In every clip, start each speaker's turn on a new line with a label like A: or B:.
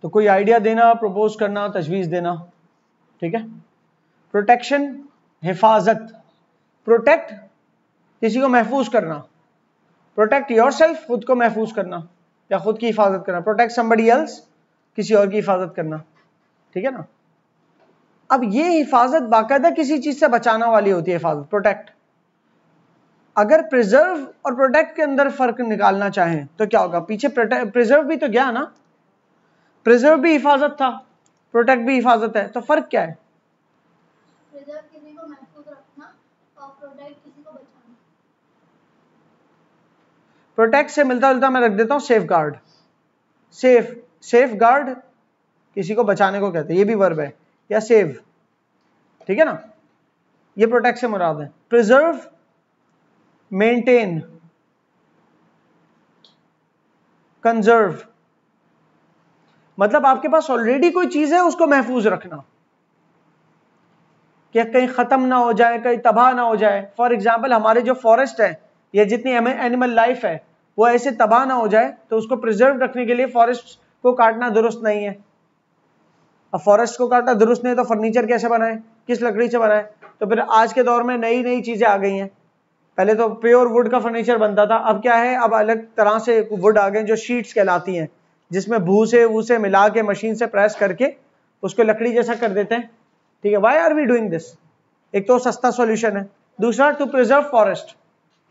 A: तो कोई आइडिया देना, प्रपोज करना, तजवीज़ देना, ठीक है। प्रोटेक्शन, हिफाजत, प्रोटेक्ट किसी को महफूज करना, प्रोटेक्ट योरसेल्फ खुद को महफूज करना या खुद की हिफाजत करना, प्रोटेक्ट समबडी एल्स किसी और की हिफाजत करना, ठीक है ना। अब ये हिफाजत बाकायदा किसी चीज से बचाना वाली होती है हिफाजत, प्रोटेक्ट। अगर प्रिजर्व और प्रोटेक्ट के अंदर फर्क निकालना चाहें तो क्या होगा, पीछे प्रिजर्व भी तो गया ना, प्रिजर्व भी हिफाजत था, प्रोटेक्ट भी हिफाजत है, तो फर्क क्या है?
B: प्रिजर्व किसी को महफूज रखना और प्रोटेक्ट किसी को बचाना।
A: प्रोटेक्ट से मिलता जुलता मैं रख देता हूं सेफ गार्ड, सेफ गार्ड किसी को बचाने को कहते हैं, ये भी वर्ब है, या सेव, ठीक है ना, ये प्रोटेक्ट से मुराद है। प्रिजर्व, मेंटेन, कंजर्व, मतलब आपके पास ऑलरेडी कोई चीज है उसको महफूज रखना कि कहीं खत्म ना हो जाए, कहीं तबाह ना हो जाए। फॉर एग्जाम्पल हमारे जो फॉरेस्ट है या जितनी एनिमल लाइफ है वो ऐसे तबाह ना हो जाए, तो उसको प्रिजर्व रखने के लिए फॉरेस्ट को काटना दुरुस्त नहीं है। अब फॉरेस्ट को काटना दुरुस्त नहीं है तो फर्नीचर कैसे बनाए, किस लकड़ी से बनाए? तो फिर आज के दौर में नई नई चीजें आ गई हैं। पहले तो प्योर वुड का फर्नीचर बनता था, अब क्या है, अब अलग तरह से वुड आ गए जो शीट्स कहलाती हैं, जिसमें भूसे वूसे मिला के मशीन से प्रेस करके उसको लकड़ी जैसा कर देते हैं, ठीक है। Why are we doing this? एक तो सस्ता सॉल्यूशन है, दूसरा टू प्रिजर्व फॉरेस्ट,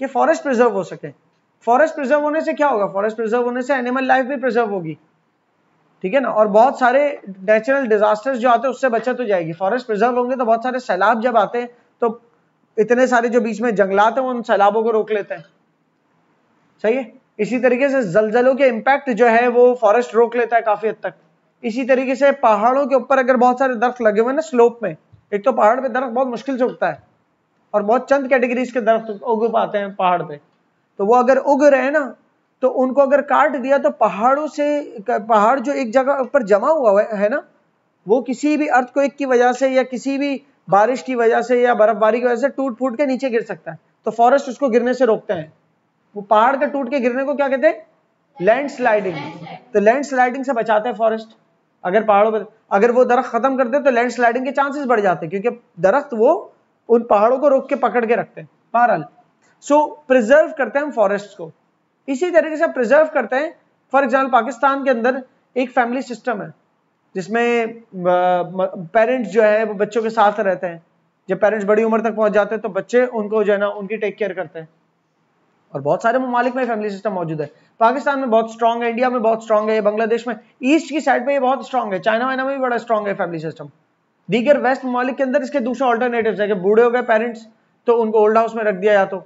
A: कि फॉरेस्ट प्रिजर्व हो सके। फॉरेस्ट प्रिजर्व होने से क्या होगा, फॉरेस्ट प्रिजर्व होने से एनिमल लाइफ भी प्रिजर्व होगी, ठीक है ना, और बहुत सारे नेचुरल डिजास्टर्स जो आते हैं उससे बचत हो जाएगी। फॉरेस्ट प्रिजर्व होंगे तो बहुत सारे सैलाब जब आते हैं तो इतने सारे जो बीच में जंगलात हैं वो उन सैलाबों को रोक लेते हैं, सही है। इसी तरीके से जलजलों के इम्पैक्ट जो है वो फॉरेस्ट रोक लेता है काफी हद तक। इसी तरीके से पहाड़ों के ऊपर अगर बहुत सारे दरख्त लगे हुए ना स्लोप में, एक तो पहाड़ पे दरख्त बहुत मुश्किल से उगता है और बहुत चंद कैटेगरीज के दरख्त उग पाते हैं पहाड़ पे, तो वो अगर उग रहे हैं ना तो उनको अगर काट दिया तो पहाड़ों से, पहाड़ जो एक जगह ऊपर जमा हुआ है ना, वो किसी भी अर्थक्वेक की वजह से या किसी भी बारिश की वजह से या बर्फबारी की वजह से टूट फूट के नीचे गिर सकता है, तो फॉरेस्ट उसको गिरने से रोकते हैं। वो पहाड़ का टूट के गिरने को क्या कहते हैं, लैंडस्लाइडिंग, तो लैंडस्लाइडिंग से बचाते हैं फॉरेस्ट। अगर पहाड़ों पर अगर वो दरख्त खत्म कर दे तो लैंडस्लाइडिंग के चांसेस बढ़ जाते हैं, क्योंकि दरख्त वो उन पहाड़ों को रोक के पकड़ के रखते हैं। बहरहाल सो प्रिजर्व करते हैं हम फॉरेस्ट को, इसी तरीके से प्रिजर्व करते हैं। फॉर एग्जाम्पल पाकिस्तान के अंदर एक फैमिली सिस्टम है जिसमें पेरेंट्स जो है वो बच्चों के साथ रहते हैं। जब पेरेंट्स बड़ी उम्र तक पहुंच जाते हैं तो बच्चे उनको जो है ना उनकी टेक केयर करते हैं, और बहुत सारे ममालिक में फैमिली सिस्टम मौजूद है। पाकिस्तान में बहुत स्ट्रांग है, इंडिया में बहुत स्ट्रांग है, बांग्लादेश में ईस्ट की साइड पे ये बहुत स्ट्रांग है, चाइना वाइना में भी बड़ा स्ट्रांग है फैमिली सिस्टम। दीगर वेस्ट ममालिक के अंदर इसके दूसरे ऑल्टरनेटिव्स है कि बूढ़े हो गए पेरेंट्स तो उनको ओल्ड हाउस में रख दिया या तो,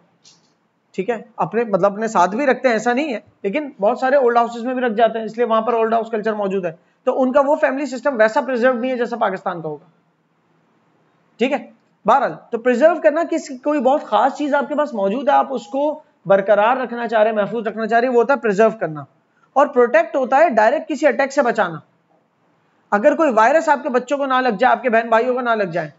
A: ठीक है, अपने मतलब अपने साथ भी रखते हैं ऐसा नहीं है, लेकिन बहुत सारे ओल्ड हाउसेस में भी रख जाते हैं, इसलिए वहां पर ओल्ड हाउस कल्चर मौजूद है। तो उनका वो फैमिली सिस्टम वैसा प्रिजर्व नहीं है जैसा पाकिस्तान का होगा, ठीक है। बहरहाल तो प्रिजर्व करना कि कोई बहुत खास चीज आपके पास मौजूद है, आप उसको बरकरार रखना चाह रहे हैं, महफूज रखना चाह रहे हैं, वो होता है प्रिजर्व करना। और प्रोटेक्ट होता है डायरेक्ट किसी अटैक से बचाना। अगर कोई वायरस आपके बच्चों को ना लग जाए, आपके बहन भाइयों को ना लग जाए,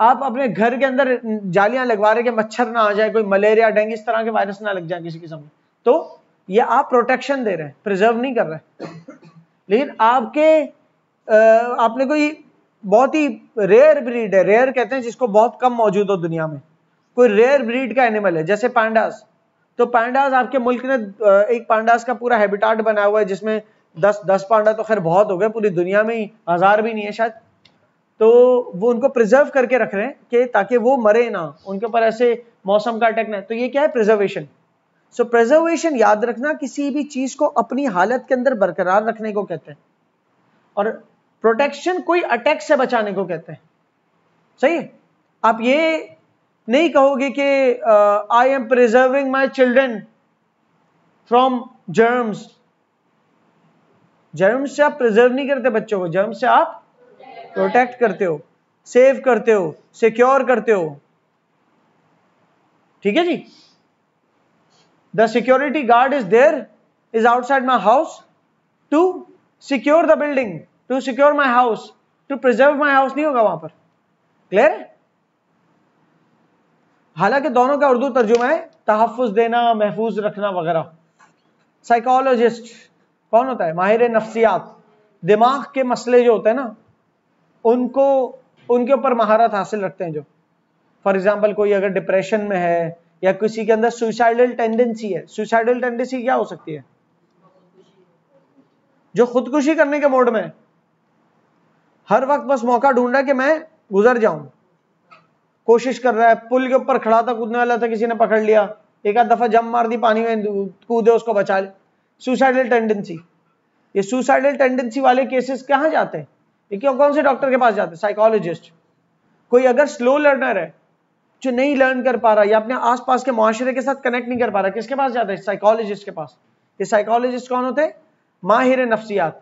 A: आप अपने घर के अंदर जालियां लगवा रहे कि मच्छर ना आ जाए, कोई मलेरिया डेंगू इस तरह के वायरस ना लग जाए किसी किस्म में, तो ये आप प्रोटेक्शन दे रहे हैं, प्रिजर्व नहीं कर रहे। लेकिन आपने कोई बहुत ही रेयर ब्रीड है, रेयर कहते हैं जिसको बहुत कम मौजूद हो दुनिया में, कोई रेयर ब्रीड का एनिमल है जैसे पांडास, तो पांडास आपके मुल्क ने एक पांडास का पूरा हैबिटाट बनाया हुआ है जिसमें 10 पांडा तो खैर बहुत हो गए, पूरी दुनिया में ही 1000 भी नहीं है शायद, तो वो उनको प्रिजर्व करके रख रहे हैं कि ताकि वो मरे ना, उनके ऊपर ऐसे मौसम का अटैक ना। तो ये क्या है, प्रिजर्वेशन। सो प्रिजर्वेशन याद रखना किसी भी चीज को अपनी हालत के अंदर बरकरार रखने को कहते हैं, और प्रोटेक्शन कोई अटैक से बचाने को कहते हैं, सही है। आप ये नहीं कहोगे कि I am preserving my children from germs, germs से आप प्रिजर्व नहीं करते बच्चों को, जर्म्स से आप प्रोटेक्ट करते हो, सेव करते हो, सिक्योर करते हो, ठीक है जी। The security guard is there, is outside my house to secure the building, to secure my house, to preserve my house नहीं होगा वहां पर, क्लियर है। हालांकि दोनों का उर्दू तर्जुमा है तहफ्फुज देना, महफूज रखना वगैरह। साइकोलॉजिस्ट कौन होता है, माहिर नफ्सियात, दिमाग के मसले जो होते हैं ना, उनको उनके ऊपर महारत हासिल रखते हैं। जो फॉर एग्जाम्पल कोई अगर डिप्रेशन में है या किसी के अंदर सुसाइडल टेंडेंसी है, सुसाइडल टेंडेंसी क्या हो सकती है? जो खुदकुशी करने के मोड में है, हर वक्त बस मौका ढूंढ रहा है कि मैं गुजर जाऊं, कोशिश कर रहा है, पुल के ऊपर खड़ा था, कूदने वाला था, किसी ने पकड़ लिया, एक आध दफा जंप मार दी, पानी में कूदे, उसको बचा ले। सुसाइडल टेंडेंसी, ये सुसाइडल टेंडेंसी वाले केसेस कहाँ जाते हैं? ये क्यों, कौन से डॉक्टर के पास जाते हैं? साइकोलॉजिस्ट। कोई अगर स्लो लर्नर है जो नहीं लर्न कर पा रहा या अपने आसपास के मुआशरे के साथ कनेक्ट नहीं कर पा रहा, किसके पास जाता है? साइकोलॉजिस्ट के पास। ये साइकोलॉजिस्ट कौन होते हैं? माहिर नफ्सियात।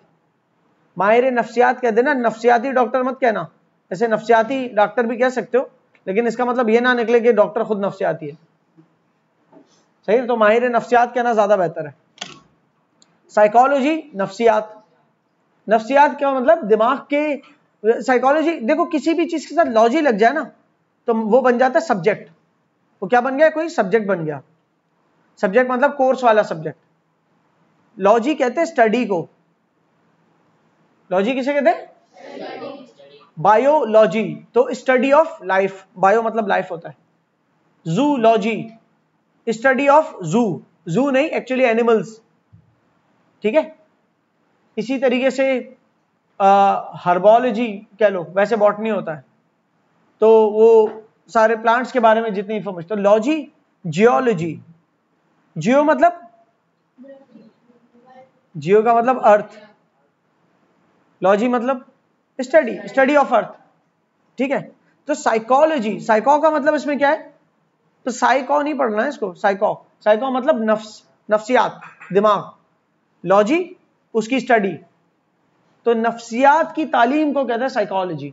A: माहिर नफ्सियात कहते हैं ना, नफ्सियाती डॉक्टर मत कहना, ऐसे नफ्सियाती डॉक्टर भी कह सकते हो, लेकिन इसका मतलब ये ना निकले कि डॉक्टर खुद नफ्सियाती है। सही है, तो माहिर नफ्सियात कहना ज्यादा बेहतर है। साइकोलॉजी, नफ्सियात। नफ्सियात क्या मतलब? दिमाग के, साइकोलॉजी देखो, किसी भी चीज के साथ लॉजी लग जाए ना तो वो बन जाता है सब्जेक्ट। वो क्या बन गया? कोई सब्जेक्ट बन गया। सब्जेक्ट मतलब कोर्स वाला सब्जेक्ट। लॉजी कहते हैं स्टडी को। लॉजी किसे कहते हैं? बायोलॉजी, तो स्टडी ऑफ लाइफ। बायो मतलब लाइफ होता है। जूलॉजी, स्टडी ऑफ जू। जू नहीं, एक्चुअली एनिमल्स। ठीक है। इसी तरीके से हर्बोलॉजी कह लो, वैसे बॉटनी होता है, तो वो सारे प्लांट्स के बारे में जितनी इंफॉर्मेशन। तो लॉजी, जियोलॉजी। जियो मतलब, जियो का मतलब अर्थ, लॉजी मतलब स्टडी, स्टडी ऑफ अर्थ। ठीक है। तो साइकोलॉजी, साइको का मतलब इसमें क्या है? तो साइको नहीं पढ़ना है इसको, साइको, साइको मतलब नफ्स, नफ्सियात, दिमाग। लॉजी उसकी स्टडी, तो नफ्सियात की तालीम को कहते हैं साइकोलॉजी।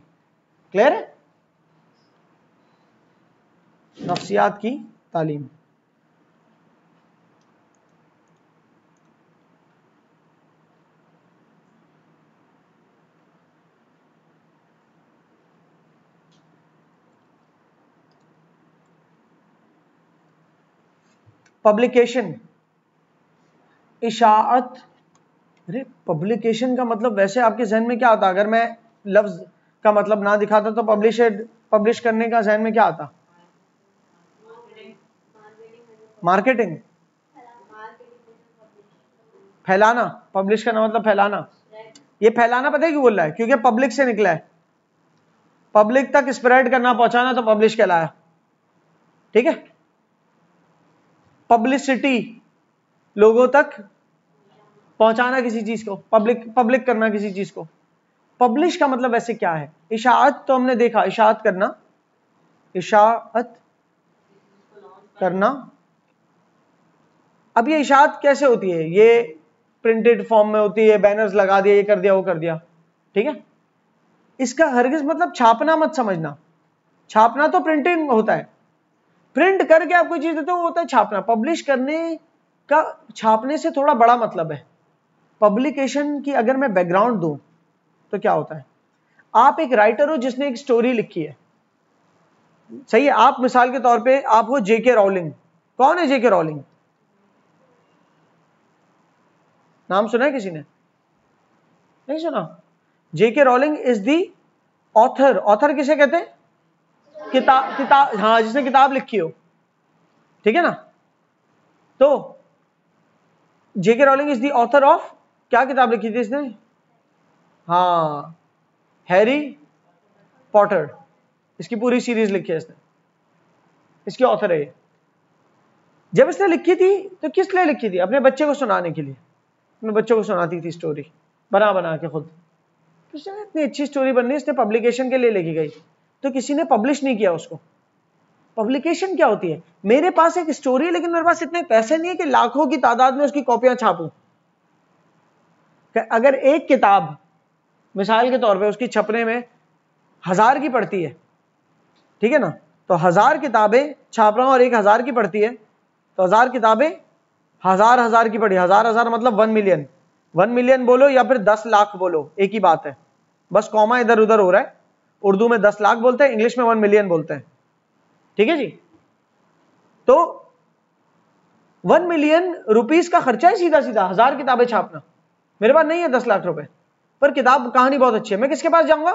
A: क्लियर है? नफ्सियात की तालीम। पब्लिकेशन, इशाअत। अरे पब्लिकेशन का मतलब वैसे आपके जहन में क्या आता? अगर मैं लफ्ज का मतलब ना दिखाता तो पब्लिश करने का जहन में क्या आता? मार्केटिंग, फैलाना। पब्लिश करना मतलब फैलाना। ये फैलाना पता है क्यों बोल रहा है? क्योंकि पब्लिक से निकला है, पब्लिक तक स्प्रेड करना, पहुंचाना, तो पब्लिश कहलाया। ठीक है। पब्लिसिटी, लोगों तक पहुंचाना किसी चीज को, पब्लिक करना किसी चीज को। पब्लिश का मतलब वैसे क्या है? इशाअत तो हमने देखा, इशाअत करना, इशाअत करना। अब ये इशाअत कैसे होती है? ये प्रिंटेड फॉर्म में होती है, बैनर्स लगा दिया, ये कर दिया, वो कर दिया। ठीक है। इसका हरगिज मतलब छापना मत समझना। छापना तो प्रिंटिंग होता है, प्रिंट करके आप कोई चीज देते हो, वो होता है छापना। पब्लिश करने का छापने से थोड़ा बड़ा मतलब है। पब्लिकेशन की अगर मैं बैकग्राउंड दूं तो क्या होता है? आप एक राइटर हो जिसने एक स्टोरी लिखी है, सही है। आप मिसाल के तौर पे आप हो जेके रॉलिंग। कौन है जेके रॉलिंग? नाम सुना है किसी ने? नहीं सुना? JK Rowling is the author. Author किसे कहते हैं? किताब, हाँ, जिसने किताब लिखी हो। ठीक है ना? तो JK Rowling is the author of, क्या किताब लिखी थी इसने? हाँ, हैरी पॉटर। इसकी पूरी सीरीज लिखी है इसने, इसकी ऑथर है ये। जब इसने लिखी थी तो किस लिए लिखी थी? अपने बच्चे को सुनाने के लिए। अपने बच्चों को सुनाती थी स्टोरी, बना बना के खुद। तो इतनी अच्छी स्टोरी बननी, इसने पब्लिकेशन के लिए लेके गई, तो किसी ने पब्लिश नहीं किया उसको। पब्लिकेशन क्या होती है? मेरे पास एक स्टोरी है लेकिन मेरे पास इतने पैसे नहीं है कि लाखों की तादाद में उसकी कॉपियां छापूं। अगर एक किताब मिसाल के तौर पे उसकी छपने में 1000 की पड़ती है, ठीक है ना, तो 1000 किताबें छाप रहा हूं और 1000 की पड़ती है, तो 1000 किताबें 1000 की पड़ी। 1000 मतलब 1 मिलियन। 1 मिलियन बोलो या फिर 10 लाख बोलो, एक ही बात है, बस कॉमा इधर उधर हो रहा है। उर्दू में 10 लाख बोलते हैं, इंग्लिश में 1 मिलियन बोलते हैं। ठीक है जी। तो 1 मिलियन रुपीस का खर्चा है सीधा सीधा 1000 किताबें छापना। मेरे पास नहीं है 10 लाख रुपए, पर किताब कहानी बहुत अच्छी है, मैं किसके पास जाऊंगा?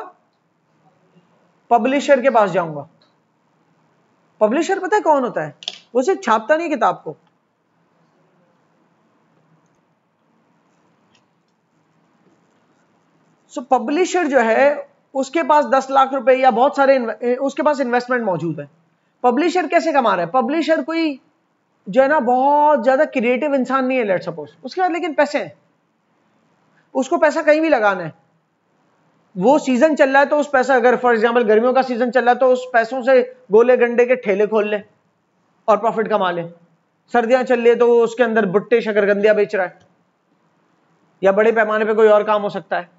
A: पब्लिशर के पास जाऊंगा। पब्लिशर पता है कौन होता है? वो सिर्फ छापता नहीं किताब को, सो पब्लिशर जो है उसके पास 10 लाख रुपए या बहुत सारे उसके पास इन्वेस्टमेंट मौजूद है। पब्लिशर कैसे कमा रहा है? पब्लिशर कोई जो है ना बहुत ज्यादा क्रिएटिव इंसान नहीं है, लेट सपोज, उसके बाद लेकिन पैसे हैं, उसको पैसा कहीं भी लगाना है। वो सीजन चल रहा है तो उस पैसा, अगर फॉर एग्जांपल गर्मियों का सीजन चल रहा है तो उस पैसों से गोले गंडे के ठेले खोल ले और प्रॉफिट कमा ले। सर्दियां चल रही है तो वो उसके अंदर भुट्टे शकरकंदियां बेच रहा है, या बड़े पैमाने पे कोई और काम हो सकता है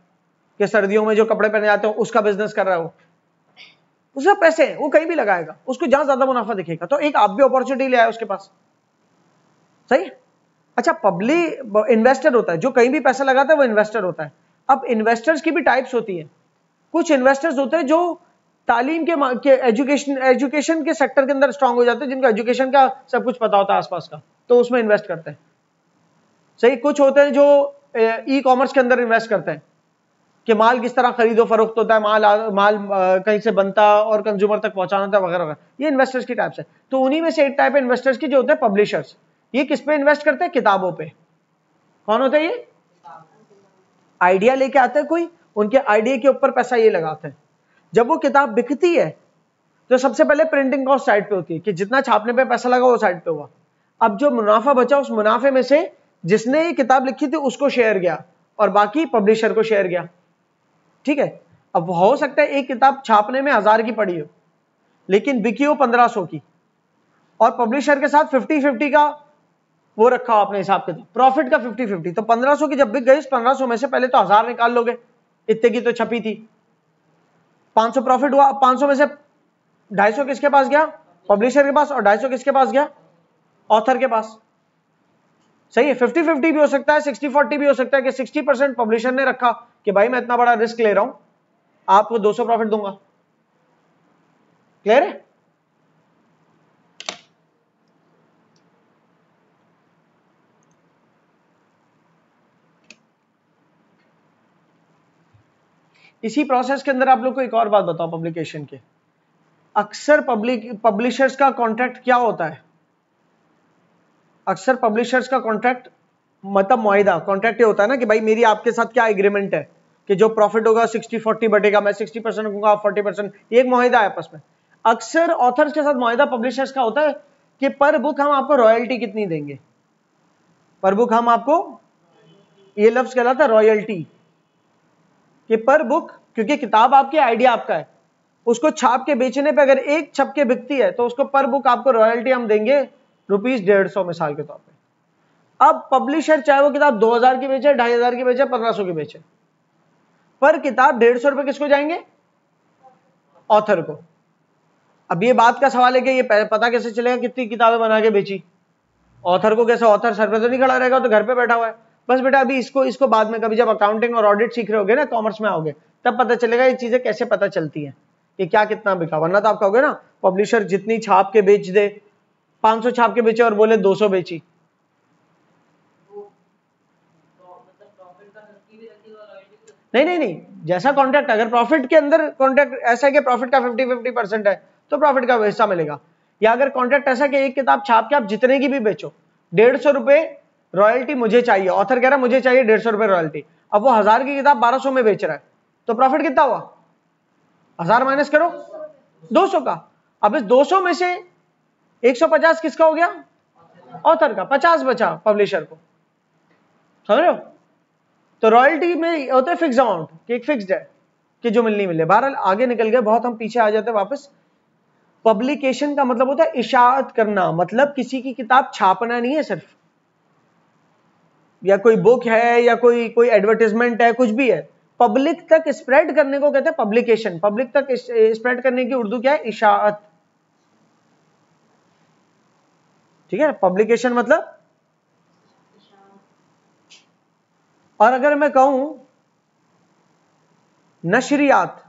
A: कि सर्दियों में जो कपड़े पहने जाते हैं उसका बिजनेस कर रहा है। वो उसका पैसे हैं, वो कहीं भी लगाएगा, उसको जहां ज्यादा मुनाफा दिखेगा। तो एक आप भी अपॉर्चुनिटी ले आए उसके पास, सही है। अच्छा, पब्लिक इन्वेस्टर होता है, जो कहीं भी पैसा लगाता है वो इन्वेस्टर होता है। अब इन्वेस्टर्स की भी टाइप्स होती है। कुछ इन्वेस्टर्स होते हैं जो तालीम के एजुकेशन के सेक्टर के अंदर स्ट्रांग हो जाते हैं, जिनको एजुकेशन का सब कुछ पता होता है आसपास का, तो उसमें इन्वेस्ट करते हैं, सही। कुछ होते हैं जो ई कॉमर्स के अंदर इन्वेस्ट करते हैं कि माल किस तरह खरीदो फरोख्त होता है, माल कहीं से बनता और कंज्यूमर तक पहुंचाना होता है वगैरह वगैरह। ये इन्वेस्टर्स की टाइप्स है। तो उन्हीं में से एक टाइप है इन्वेस्टर्स की जो होते हैं पब्लिशर्स। ये किस पे इन्वेस्ट करते हैं? किताबों पे। कौन होता है ये? आइडिया लेके आते हैं कोई, उनके आइडिया के ऊपर पैसा ये लगाते हैं। जब वो किताब बिकती है तो सबसे पहले प्रिंटिंग कॉस्ट साइड पे होती है कि जितना छापने पे पैसा लगा वो साइड पे हुआ। अब जो मुनाफा बचा उस मुनाफे में से जिसने ये किताब लिखी थी उसको शेयर गया और बाकी पब्लिशर को शेयर गया, ठीक है। अब हो सकता है एक किताब छापने में 1000 की पड़ी हो लेकिन बिकी हो 1500 की, और पब्लिशर के साथ 50-50 का वो रखा हो अपने हिसाब के, प्रॉफिट का 50-50। तो 1500 की जब बिक गई, 1500 में से पहले तो 1000 निकाल लोगे, इतने की तो छपी थी, 500 प्रॉफिट हुआ। 500 में से 250 किसके पास गया? पब्लिशर के पास। और 250 किसके पास गया? ऑथर के पास, सही है। 50-50 भी हो सकता है, 60-40 भी हो सकता है कि 60% पब्लिशर ने रखा कि भाई मैं इतना बड़ा रिस्क ले रहा हूं, आपको 200 प्रॉफिट दूंगा। क्लियर है? इसी प्रोसेस के अंदर आप लोग को एक और बात बताओ पब्लिकेशन के। अक्सर पब्लिशर्स का कॉन्ट्रैक्ट क्या होता है? अक्सर पब्लिशर्स का कॉन्ट्रैक्ट मतलब मुआहिदा, कॉन्ट्रैक्ट ये होता है ना कि भाई मेरी आपके साथ क्या एग्रीमेंट है कि जो प्रॉफिट होगा 60-40 बटेगा, मैं 60% रखूंगा, आप 40%। एक मुआहिदा है आपस में। अक्सर ऑथर्स के साथ मुआहिदा पब्लिशर्स का होता है कि पर बुक हम आपको रॉयल्टी कितनी देंगे। पर बुक हम आपको, ये लफ्ज कहलाता है रॉयल्टी, कि पर बुक, क्योंकि किताब आपकी, आइडिया आपका है, उसको छाप के बेचने पे अगर एक छप के बिकती है तो उसको पर बुक आपको रॉयल्टी हम देंगे ₹150 मिसाल के तौर पे। अब पब्लिशर चाहे वो किताब 2000 की बेचे, 2500 की बेचे, 1500 की बेचे, पर किताब ₹150 किसको जाएंगे? ऑथर को। अब ये बात का सवाल है कि ये पता कैसे चलेगा कितनी किताबें बना के बेची? ऑथर को कैसे? ऑथर सर पे तो नहीं खड़ा रहेगा, तो घर पे बैठा हुआ है। बस बेटा अभी इसको बाद में, कभी जब अकाउंटिंग और ऑडिट सीख रहे होगे ना, कॉमर्स में आओगे, तब पता चलेगा ये चीजें कैसे पता चलती हैं कि क्या कितना बिका। वरना तो आप कहोगे ना पब्लिशर जितनी छाप के बेच दे, 500 छाप के बेचे और बोले 200 बेची। नहीं, जैसा कॉन्ट्रैक्ट, अगर प्रॉफिट के अंदर कॉन्ट्रैक्ट ऐसा है कि प्रॉफिट का 50-50% है तो प्रॉफिट का हिस्सा मिलेगा। या अगर कॉन्ट्रैक्ट ऐसा कि एक किताब छाप के आप जितने की भी बेचो, ₹150 रॉयल्टी मुझे चाहिए, ऑथर कह रहा है मुझे चाहिए ₹150 रॉयल्टी। अब वो 1000 की किताब 1200 में बेच रहा है, तो प्रॉफिट कितना हुआ? 1000 माइनस करो 200 का। अब इस 200 में से 150 किसका हो गया? ऑथर का। 50 बचा पब्लिशर को, समझ रहे हो? तो रॉयल्टी में होता है फिक्स अमाउंट, कि एक फिक्स्ड है कि जो मिलनी मिले। बहरहाल आगे निकल गए बहुत, हम पीछे आ जाते हैं वापस। पब्लिकेशन का मतलब होता है इशाअत करना, मतलब किसी की किताब छापना नहीं है सिर्फ, या कोई बुक है या कोई एडवर्टाइजमेंट है, कुछ भी है, पब्लिक तक स्प्रेड करने को कहते हैं पब्लिकेशन। पब्लिक तक स्प्रेड करने की उर्दू क्या है? इशाअत, ठीक है। पब्लिकेशन मतलब, और अगर मैं कहूं नशरियात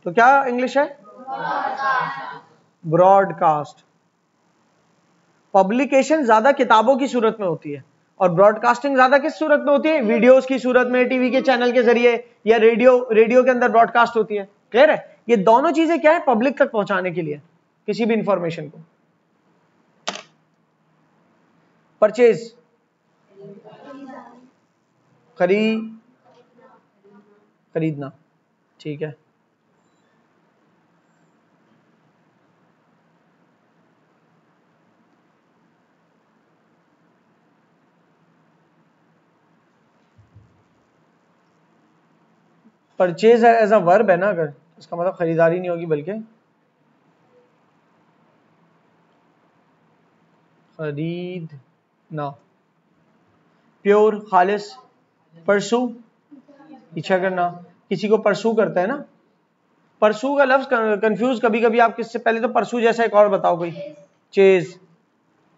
A: तो क्या इंग्लिश है? ब्रॉडकास्ट। पब्लिकेशन ज्यादा किताबों की सूरत में होती है, और ब्रॉडकास्टिंग ज्यादा किस सूरत में होती है? वीडियोस की सूरत में, टीवी के चैनल के जरिए, या रेडियो के अंदर ब्रॉडकास्ट होती है। क्लियर है? ये दोनों चीजें क्या है? पब्लिक तक पहुंचाने के लिए किसी भी इंफॉर्मेशन को। परचेज, खरीदना, ठीक है। परचेज एज अ वर्ब है ना, अगर इसका मतलब खरीदारी नहीं होगी बल्कि खरीदना। प्योर, खालिस, परसू, पीछा करना। किसी को परसू करता है ना, परसू का लफ्ज कंफ्यूज कभी कभी आप किससे, पहले तो परसू जैसा एक और बताओ कोई। चेज,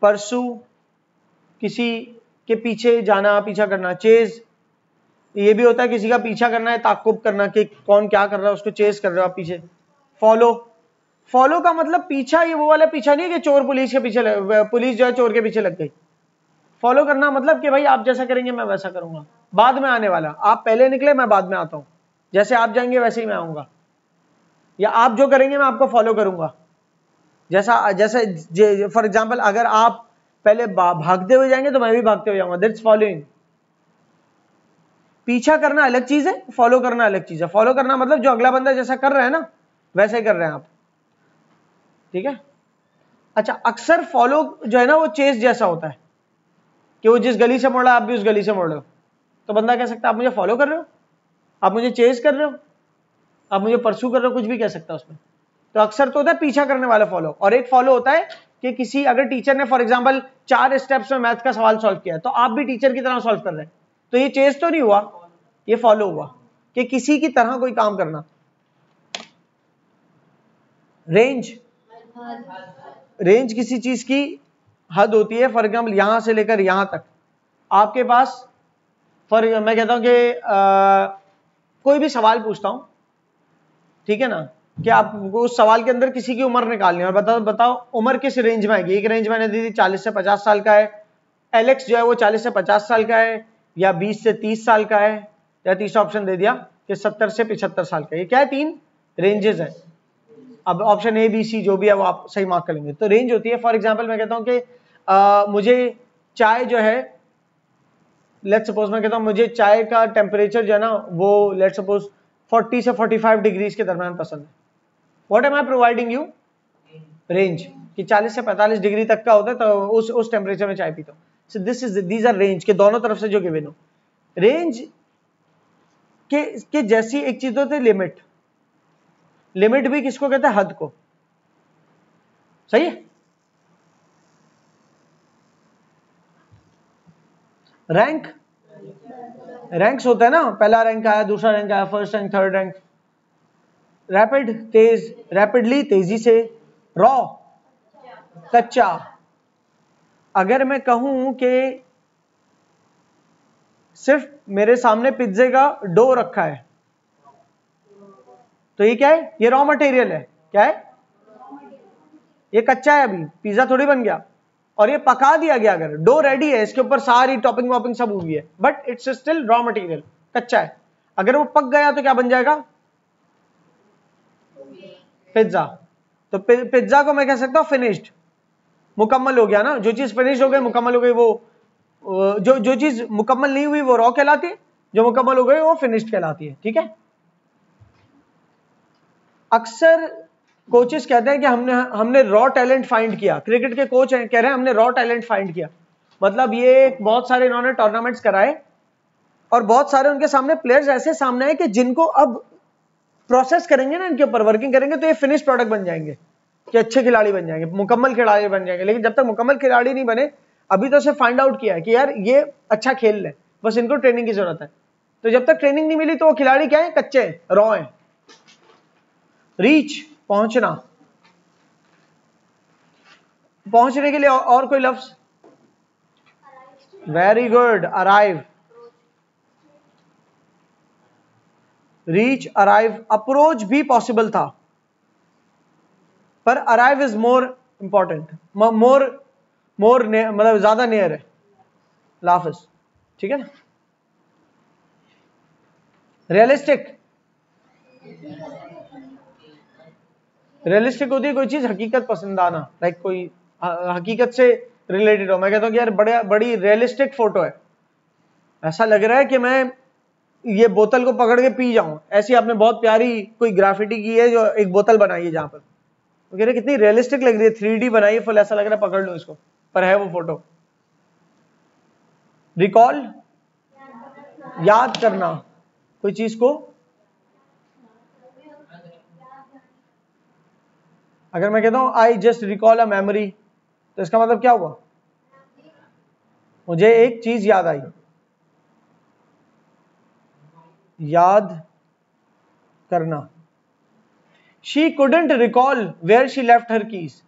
A: परसू किसी के पीछे जाना, पीछा करना। चेज ये भी होता है किसी का पीछा करना है, ताकुब करना कि कौन क्या कर रहा है, उसको चेज कर रहे हो आप पीछे। फॉलो, फॉलो का मतलब पीछा, ये वो वाला पीछा नहीं है कि चोर पुलिस के पीछे पुलिस जो है चोर के पीछे लग गई। फॉलो करना मतलब कि भाई आप जैसा करेंगे मैं वैसा करूंगा, बाद में आने वाला। आप पहले निकले, मैं बाद में आता हूं, जैसे आप जाएंगे वैसे ही मैं आऊंगा, या आप जो करेंगे मैं आपको फॉलो करूंगा। जैसे फॉर एग्जाम्पल, अगर आप पहले भागते हुए जाएंगे तो मैं भी भागते हुए जाऊंगा, दैट्स फॉलोइंग। पीछा करना अलग चीज है, फॉलो करना अलग चीज है। फॉलो करना मतलब जो अगला बंदा जैसा कर रहा है ना वैसे ही कर रहे हैं आप, ठीक है। अच्छा, अक्सर फॉलो जो है ना वो चेस जैसा होता है कि वो जिस गली से मुड़ रहा है आप भी उस गली से मुड़ रहे हो, तो बंदा कह सकता है आप मुझे फॉलो कर रहे हो, आप मुझे चेस कर रहे हो, आप मुझे परसू कर रहे हो, कुछ भी कह सकता है उसमें। तो अक्सर तो होता है पीछा करने वाला फॉलो, और एक फॉलो होता है कि किसी, अगर टीचर ने फॉर एग्जांपल 4 स्टेप्स में मैथ का सवाल सॉल्व किया तो आप भी टीचर की तरह सॉल्व कर रहे हैं, तो ये चेस तो नहीं हुआ, ये फॉलो हुआ कि किसी की तरह कोई काम करना। रेंज, रेंज किसी चीज की हद होती है, फॉर एग्जाम्पल यहां से लेकर यहां तक आपके पास, मैं कहता हूं कि कोई भी सवाल पूछता हूं, ठीक है ना, कि आपको उस सवाल के अंदर किसी की उम्र निकालनी है और बताओ उम्र किस रेंज में आएगी। एक रेंज मैंने दी थी 40 से 50 साल का है, एलेक्स जो है वो 40 से 50 साल का है, या 20 से 30 साल का है, या तीसरा ऑप्शन दे दिया कि 70 से 75 साल का। ये क्या है? 3 रेंजेस है। अब ऑप्शन ए बी सी जो भी है वो आप सही मार्क करेंगे। तो रेंज होती है, फॉर एग्जाम्पल मैं कहता हूं कि मुझे चाय जो है, लेट्स सपोज मैं कहता हूं मुझे चाय का टेम्परेचर जो है ना वो लेट्स सपोज 40 से 45 डिग्रीज के दरमियान पसंद है। What am I providing you? Range, कि 40 से 45 डिग्री तक का होता है तो उस टेम्परेचर में चाय पीता हूं। सो दीज आर रेंज के दोनों तरफ से जो गिवन हो। रेंज के जैसी एक चीज होती है लिमिट। लिमिट भी किसको कहते हैं? हद को। सही है। रैंक, रैंक्स होता है ना, पहला रैंक आया, दूसरा रैंक आया, first rank, third rank. Rapid, तेज, रैपिडली तेजी से। रॉ, कच्चा। अगर मैं कहूं कि सिर्फ मेरे सामने पिज्जे का डो रखा है तो ये क्या है? ये रॉ मटेरियल है। क्या है? ये कच्चा है, अभी पिज्जा थोड़ी बन गया। और ये पका दिया गया, अगर डो रेडी है, इसके ऊपर सारी टॉपिंग वॉपिंग सब हुई है, but it's still raw material, कच्चा है। अगर वो पक गया तो क्या बन जाएगा? पिज्जा। तो पिज्जा को मैं कह सकता हूं फिनिश्ड, मुकम्मल हो गया ना। जो चीज फिनिश हो गई, मुकम्मल हो गई, वो जो चीज मुकम्मल नहीं हुई वो रॉ कहलाती है, जो मुकम्मल हो गई वो फिनिश्ड कहलाती है। ठीक है। अक्सर कोचेस कहते हैं कि हमने रॉ टैलेंट फाइंड किया। क्रिकेट के कोच हैं, कह रहे हैं हमने रॉ टैलेंट फाइंड किया। मतलब ये बहुत सारे इन्होंने टूर्नामेंट्स कराए और बहुत सारे उनके सामने प्लेयर्स ऐसे सामने आए कि जिनको अब प्रोसेस करेंगे ना, इनके ऊपर वर्किंग करेंगे तो ये फिनिश प्रोडक्ट बन जाएंगे, कि अच्छे खिलाड़ी बन जाएंगे, मुकम्मल खिलाड़ी बन जाएंगे। लेकिन जब तक मुकम्मल खिलाड़ी नहीं बने, अभी तो सिर्फ फाइंड आउट किया है कि यार ये अच्छा खेल ले, बस इनको ट्रेनिंग की जरूरत है। तो जब तक ट्रेनिंग नहीं मिली तो वो खिलाड़ी क्या है? कच्चे हैं, रॉ हैं। रीच, पहुंचना। पहुंचने के लिए और कोई लफ्ज? Very good, arrive. Reach, arrive. Approach भी पॉसिबल था पर अराइव इज मोर इंपॉर्टेंट, मोर मतलब ज्यादा नियर है, लाफिस, ठीक है ना। रियलिस्टिक, रियलिस्टिक होती है कोई चीज हकीकत पसंद आना, लाइक कोई हकीकत से रिलेटेड हो। मैं कहता हूँ कि यार बड़ी रियलिस्टिक फोटो है, ऐसा लग रहा है कि मैं ये बोतल को पकड़ के पी जाऊं। ऐसी आपने बहुत प्यारी कोई ग्राफिटी की है जो एक बोतल बनाई है जहां पर, तो कह रहे कितनी रियलिस्टिक लग रही है, 3D बनाई है फुल, ऐसा लग रहा है पकड़ लो इसको, पर है वो फोटो। रिकॉल, याद करना कोई चीज को। अगर मैं कहता हूं I just recall a memory, तो इसका मतलब क्या हुआ, मुझे एक चीज याद आई, याद करना। She couldn't recall where she left her keys,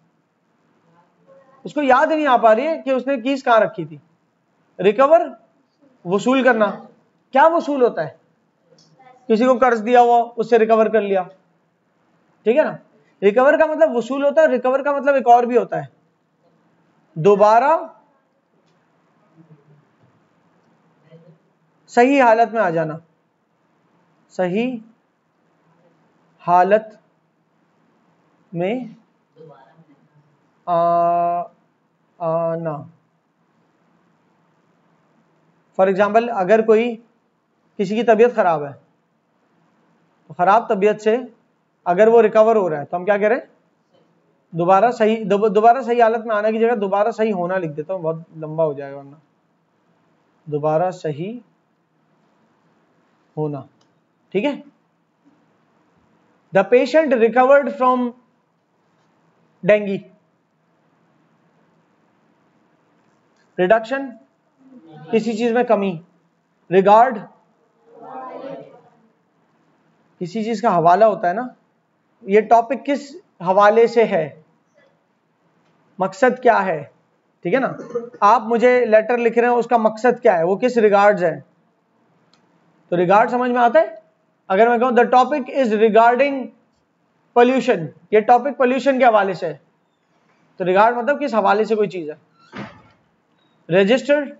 A: उसको याद नहीं आ पा रही है कि उसने कीज कहां रखी थी। रिकवर, वसूल करना। क्या वसूल होता है, किसी को कर्ज दिया हुआ उससे रिकवर कर लिया, ठीक है ना। रिकवर का मतलब वसूल होता है, रिकवर का मतलब एक और भी होता है, दोबारा सही हालत में आ जाना, सही हालत में आना। फॉर एग्जाम्पल, अगर कोई किसी की तबीयत खराब है, तो खराब तबीयत से अगर वो रिकवर हो रहा है तो हम क्या करें, दोबारा सही हालत में आने की जगह दोबारा सही होना लिख देता हूं, बहुत लंबा हो जाएगा वरना। दोबारा सही होना, ठीक है। The patient recovered from dinghy. Reduction, किसी चीज में कमी। रिगार्ड, किसी चीज का हवाला होता है ना, ये टॉपिक किस हवाले से है, मकसद क्या है, ठीक है ना। आप मुझे लेटर लिख रहे हैं, उसका मकसद क्या है, वो किस रिगार्ड्स है, तो रिगार्ड समझ में आता है। अगर मैं कहूं the topic is regarding pollution, ये टॉपिक पोल्यूशन के हवाले से है, तो रिगार्ड मतलब किस हवाले से कोई चीज है। रजिस्टर,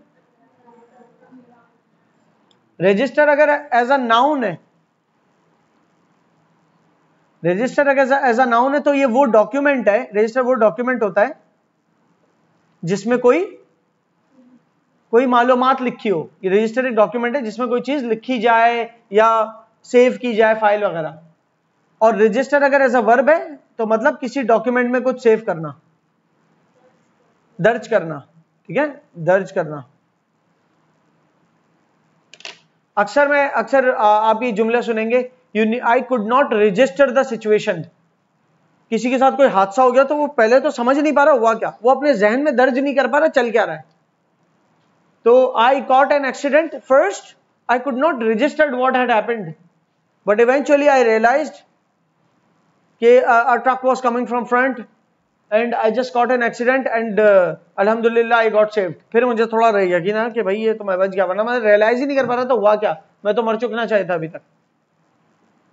A: रजिस्टर अगर एज अ नाउन है, रजिस्टर अगर एज अ नाउन है तो ये वो डॉक्यूमेंट है, रजिस्टर वो डॉक्यूमेंट होता है जिसमें कोई मालूमात लिखी हो। ये रजिस्टर एक डॉक्यूमेंट है जिसमें कोई चीज लिखी जाए या सेव की जाए, फाइल वगैरह। और रजिस्टर अगर एज अ वर्ब है तो मतलब किसी डॉक्यूमेंट में कुछ सेव करना, दर्ज करना, ठीक है, दर्ज करना। अक्सर आप ये जुमला सुनेंगे, आई could not register the situation. किसी के साथ कोई हादसा हो गया तो वो पहले तो समझ नहीं पा रहा हुआ क्या, वो अपने जहन में दर्ज नहीं कर पा रहा चल क्या रहा है। तो I caught an accident, first I could not registered what had happened, but eventually I realised कि a truck was coming from front and I just caught an accident and alhamdulillah I got saved। फिर मुझे थोड़ा रह गया कि ना कि भाई ये तो मैं बच गया, वरना मैं रियलाइज ही नहीं कर पा रहा था हुआ क्या, मैं तो मर चुकना चाहिए था अभी तक,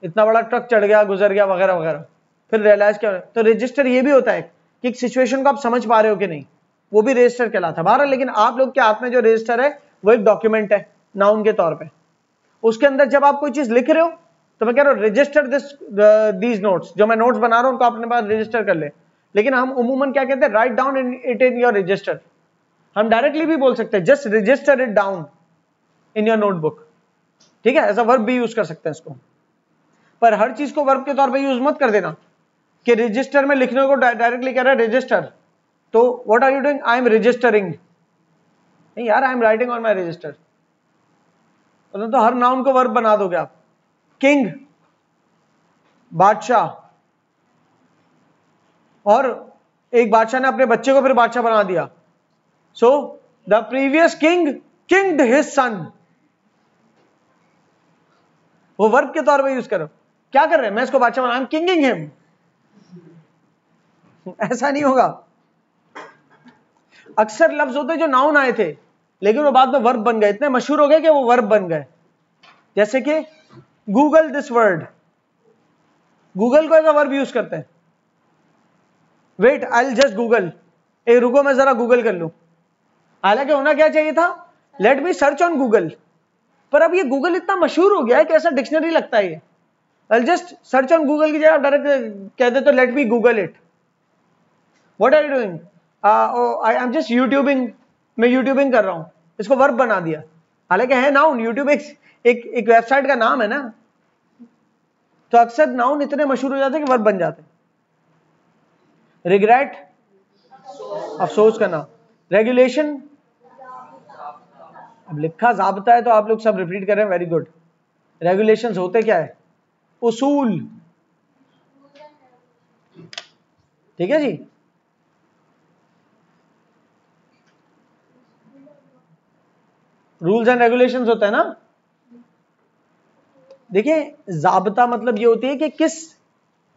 A: इतना बड़ा ट्रक चढ़ गया, गुजर गया वगैरह वगैरह। फिर रियलाइज क्या, तो रजिस्टर ये भी होता है कि एक सिचुएशन को आप समझ पा रहे हो कि नहीं, वो भी रजिस्टर कहलाता है बहरहाल। लेकिन आप लोग के हाथ में जो रजिस्टर है वो एक डॉक्यूमेंट है नाउन के तौर पे, उसके अंदर जब आप कोई चीज लिख रहे हो तो मैं कह रहा हूं रजिस्टर दीज नोट्स, जो मैं नोट्स बना रहा हूं उनको अपने पास रजिस्टर कर ले। लेकिन हम उमूमन क्या कहते हैं, write down it in your register. हम डायरेक्टली भी बोल सकते हैं just register it down in your notebook, ठीक है, एज अ वर्ब भी यूज कर सकते हैं इसको। पर हर चीज को वर्ब के तौर पे यूज मत कर देना कि रजिस्टर में लिखने को डायरेक्टली कह रहा है रजिस्टर, तो what are you doing, I am registering, नहीं यार I am writing on my register, तो हर नाउन को वर्ब बना दोगे आप। किंग, बादशाह, और एक बादशाह ने अपने बच्चे को फिर बादशाह बना दिया, so the previous king kinged his son, वो वर्ब के तौर पे यूज करो। क्या कर रहे हैं, मैं इसको बादशाह बना, किंगिंग हिम, ऐसा नहीं होगा। अक्सर लफ्ज होते जो नाउन आए थे लेकिन वो बाद में वर्ब बन गए, इतने मशहूर हो गए कि वो वर्ब बन गए। जैसे कि गूगल दिस वर्ड, गूगल को एज अ वर्ब यूज करते हैं। Wait I will just google, रुको मैं जरा गूगल कर लूं। हालांकि होना क्या चाहिए था, let me search on Google. पर अब ये गूगल इतना मशहूर हो गया है कि ऐसा डिक्शनरी लगता है ये। I'll just search on Google की जगह डायरेक्ट कह दे तो let me google it. What are you doing? I am just youtubing, मैं यूट्यूबिंग कर रहा हूं, इसको वर्ब बना दिया। हालांकि है नाउन, यूट्यूब एक वेबसाइट का नाम है ना, तो अक्सर नाउन इतने मशहूर हो जाते हैं कि वर्ब बन जाते हैं। रिग्रेट, अफसोस करना। रेगुलेशन, अब लिखा ज़ाब्ता है तो आप लोग सब रिपीट कर रहे हैं, वेरी गुड। रेगुलेशंस होते क्या है? उसूल, ठीक है जी। रूल्स एंड रेगुलेशंस होता है ना। देखिए ज़ाब्ता मतलब ये होती है कि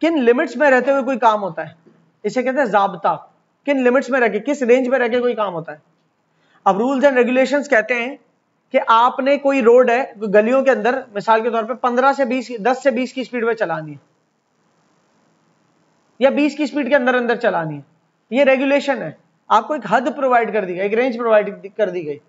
A: किन लिमिट्स में रहते हुए कोई काम होता है, इसे कहते हैं ज़ाब्ता। किन लिमिट्स में रह के, किस रेंज में रह के कोई काम होता है। अब रूल्स एंड रेगुलेशंस कहते हैं कि आपने कोई रोड है, गलियों के अंदर मिसाल के तौर पे 15 से 20, 10 से 20 की स्पीड में चलानी है, या 20 की स्पीड के अंदर अंदर चलानी है, ये रेगुलेशन है। आपको एक हद प्रोवाइड कर दी गई, एक रेंज प्रोवाइड कर दी गई।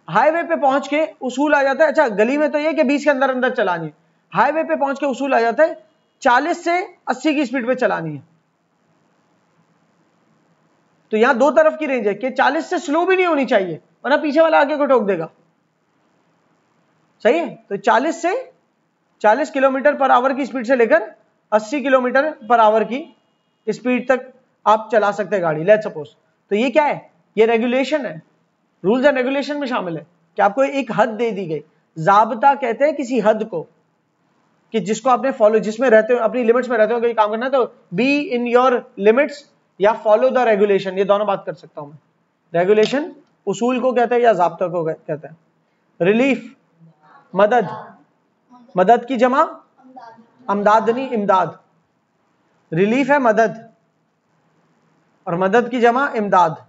A: हाईवे पे पहुंच के उसूल आ जाता है, अच्छा गली में तो ये कि 20 के अंदर अंदर चलानी है, हाईवे पे पहुंच के उसूल आ जाता है 40 से 80 की स्पीड पे चलानी है। तो यहां दो तरफ की रेंज है कि 40 से स्लो भी नहीं होनी चाहिए वरना पीछे वाला आगे को ठोक देगा, सही है। तो 40 किलोमीटर पर आवर की स्पीड से लेकर 80 किलोमीटर पर आवर की स्पीड तक आप चला सकते हैं गाड़ी, लेट्स सपोज। तो ये क्या है? ये रेगुलेशन है, रूल्स एंड रेगुलेशन में शामिल है कि आपको एक हद दे दी गई। ज़ाब्ता कहते हैं किसी हद को कि जिसको आपने फॉलो, जिसमें रहते हो अपनी लिमिट्स में रहते हो कोई काम करना है तो बी इन योर लिमिट्स या फॉलो द रेगुलेशन, ये दोनों बात कर सकता हूं मैं। रेगुलेशन उसूल को कहते हैं या ज़ाब्ता को कहते हैं। रिलीफ, मदद, मदद की जमा अमदाद नहीं इमदाद। रिलीफ है मदद और मदद की जमा इमदाद।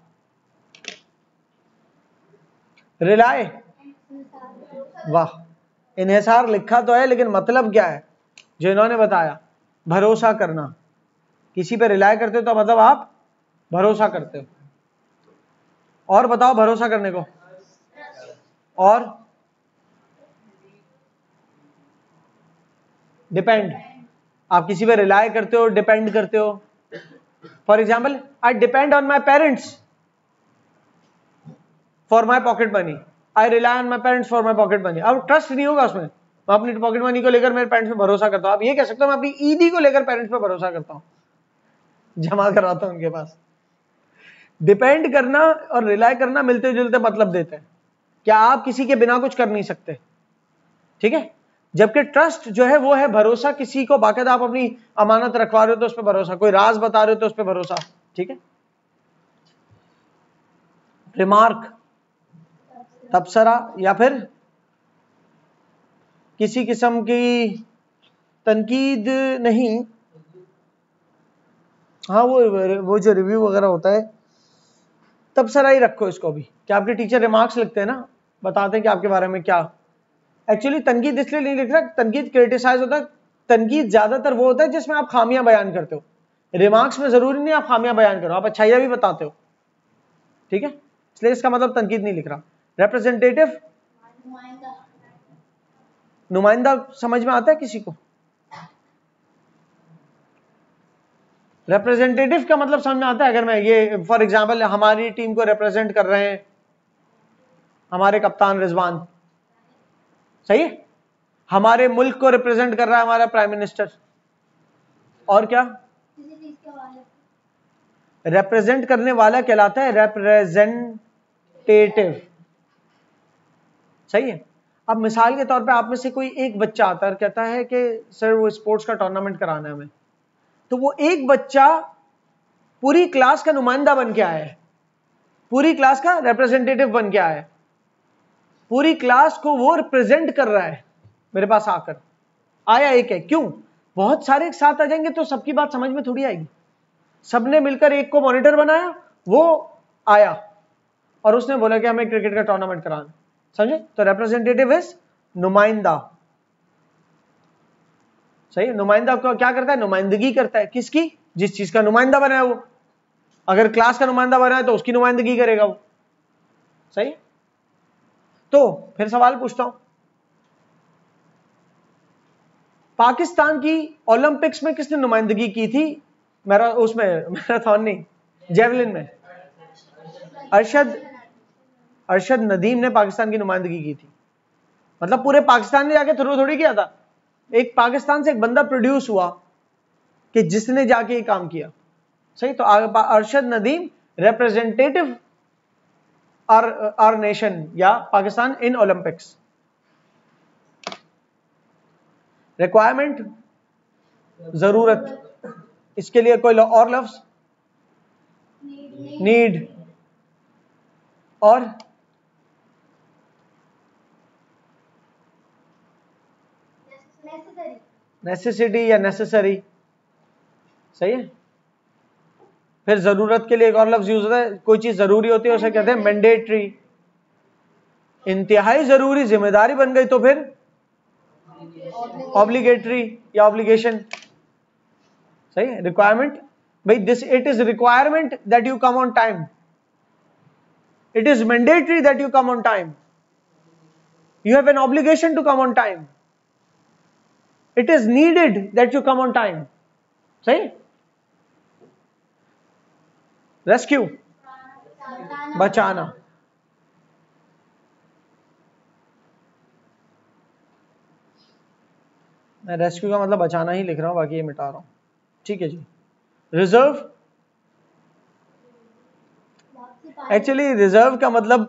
A: रिलाय, वाह, इन्हिसार लिखा तो है लेकिन मतलब क्या है जो इन्होंने बताया? भरोसा करना। किसी पे रिलाय करते हो तो मतलब आप भरोसा करते हो। और बताओ भरोसा करने को। और डिपेंड, आप किसी पे रिलाय करते हो, डिपेंड करते हो। For example, I depend on my parents for my pocket money, I rely on my parents for my pocket money. अब ट्रस्ट नहीं होगा उसमें, मैं अपनी पॉकेट मनी को लेकर मेरे पेरेंट्स पे भरोसा करता हूं। आप ये कह सकते हो मैं अपनी ईदी को लेकर पेरेंट्स पे भरोसा करता हूं, जमा कराता हूं उनके पास। डिपेंड करना और रिलाई करना मिलते जुलते मतलब देते हैं। क्या आप किसी के बिना कुछ कर नहीं सकते, ठीक है। जबकि ट्रस्ट जो है वो है भरोसा, किसी को बाकायदा आप अपनी अमानत रखवा रहे हो तो उस पर भरोसा, कोई राज बता रहे हो तो उस पर भरोसा, ठीक है। रिमार्क, तबसरा या फिर किसी किस्म की तनकीद नहीं, हाँ वो जो रिव्यू वगैरह होता है, तबसरा ही रखो इसको भी। क्या आपके टीचर रिमार्क्स लिखते हैं ना, बताते हैं कि आपके बारे में क्या। एक्चुअली तनकीद इसलिए नहीं लिख रहा, तनकीद क्रिटिसाइज होता है, तनकीद ज्यादातर वो होता है जिसमें आप खामियां बयान करते हो। रिमार्क्स में जरूरी नहीं आप खामियां बयान करो, आप अच्छाइयां भी बताते हो, ठीक है। इसलिए इसका मतलब तनकीद नहीं लिख रहा। रिप्रेजेंटेटिव, नुमाइंदा समझ में आता है किसी को? रिप्रेजेंटेटिव का मतलब समझ में आता है? अगर मैं ये फॉर एग्जांपल हमारी टीम को रिप्रेजेंट कर रहे हैं हमारे कप्तान रिजवान, सही है, हमारे मुल्क को रिप्रेजेंट कर रहा है हमारा प्राइम मिनिस्टर, और क्या रिप्रेजेंट करने वाला कहलाता है रिप्रेजेंटेटिव, सही है। अब मिसाल के तौर पे आप में से कोई एक बच्चा आता है और कहता है कि सर वो स्पोर्ट्स का टूर्नामेंट कराना है हमें, तो वो एक बच्चा पूरी क्लास का नुमाइंदा बन के आया है, पूरी क्लास का रिप्रेजेंटेटिव बन के आया है, पूरी क्लास को वो रिप्रेजेंट कर रहा है मेरे पास आकर। आया एक है, क्यों? बहुत सारे एक साथ आ जाएंगे तो सबकी बात समझ में थोड़ी आएगी। सबने मिलकर एक को मॉनिटर बनाया, वो आया और उसने बोला कि हमें क्रिकेट का टूर्नामेंट कराना, समझे? तो रिप्रेजेंटेटिव इज नुमाइंदा, सही है। नुमाइंदा क्या करता है? नुमाइंदगी करता है, किसकी? जिस चीज का नुमाइंदा बना है वो। अगर क्लास का नुमाइंदा बना है तो उसकी नुमाइंदगी करेगा वो, सही है। तो फिर सवाल पूछता हूं, पाकिस्तान की ओलंपिक्स में किसने नुमाइंदगी की थी? मेरा उसमें मैराथन नहीं, जेवलिन में अरशद नदीम ने पाकिस्तान की नुमाइंदगी की थी। मतलब पूरे पाकिस्तान ने जाके थ्रो थोड़ी किया था, एक पाकिस्तान से एक बंदा प्रोड्यूस हुआ कि जिसने जाके ये काम किया। सही, तो Arshad Nadeem representative our nation या पाकिस्तान इन ओलंपिक्स। रिक्वायरमेंट जरूरत, इसके लिए कोई और लफ्ज? नीड और नेसेसिटी या नेसेसरी। सही है। फिर जरूरत के लिए एक और लफ्ज यूज होता है, कोई चीज जरूरी होती है उसे कहते हैं मैंडेटरी। इंतहाई जरूरी जिम्मेदारी बन गई तो फिर ऑब्लिगेटरी या ऑब्लिगेशन। सही है। रिक्वायरमेंट, भाई this it is requirement that you come on time, it is mandatory that you come on time, you have an obligation to come on time, it is needed that you come on time. सही। Rescue, बचाना। मैं rescue का मतलब बचाना ही लिख रहा हूं, बाकी ये मिटा रहा हूं। ठीक है जी। रिजर्व, एक्चुअली रिजर्व का मतलब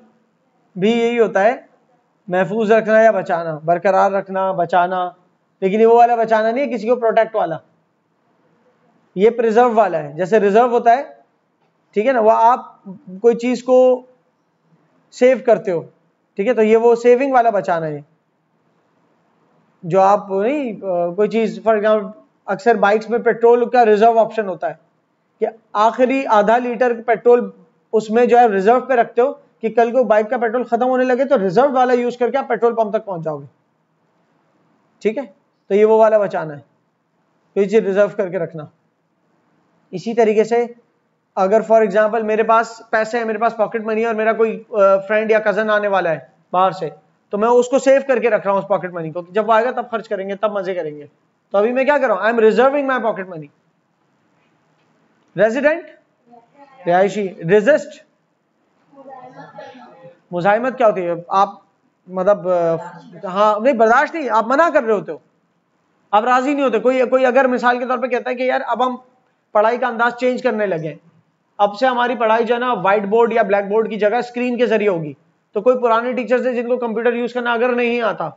A: भी यही होता है, महफूज रखना या बचाना, बरकरार रखना, बचाना। लेकिन ये वो वाला बचाना नहीं है किसी को प्रोटेक्ट वाला, ये प्रिजर्व वाला है। जैसे रिजर्व होता है, ठीक है ना, वो आप कोई चीज को सेव करते हो, ठीक है, तो ये वो सेविंग वाला बचाना है। जो आप नहीं कोई चीज, फॉर एग्जाम्पल अक्सर बाइक्स में पेट्रोल का रिजर्व ऑप्शन होता है कि आखिरी आधा लीटर पेट्रोल उसमें जो है रिजर्व पे रखते हो कि कल को बाइक का पेट्रोल खत्म होने लगे तो रिजर्व वाला यूज करके आप पेट्रोल पंप तक पहुंच जाओगे। ठीक है, तो ये वो वाला बचाना है, कोई चीज रिजर्व करके रखना। इसी तरीके से अगर फॉर एग्जाम्पल मेरे पास पैसे हैं, मेरे पास पॉकेट मनी है और मेरा कोई फ्रेंड या कजन आने वाला है बाहर से, तो मैं उसको सेव करके रख रहा हूं उस पॉकेट मनी को कि जब वो आएगा तब खर्च करेंगे, तब मजे करेंगे। तो अभी मैं क्या कर रहा हूं? I am reserving my pocket money. Resident, रिहायशी। रेजिस्ट, मुजाहिमत क्या होती है? आप मतलब हाँ नहीं, बर्दाश्त नहीं, आप मना कर रहे होते हो, आप राजी नहीं होते। कोई अगर मिसाल के तौर पे कहता है कि यार अब हम पढ़ाई का अंदाज चेंज करने लगे, अब से हमारी पढ़ाई जो है ना व्हाइट बोर्ड या ब्लैक बोर्ड की जगह स्क्रीन के जरिए होगी, तो कोई पुराने टीचर्स है जिनको कंप्यूटर यूज करना अगर नहीं आता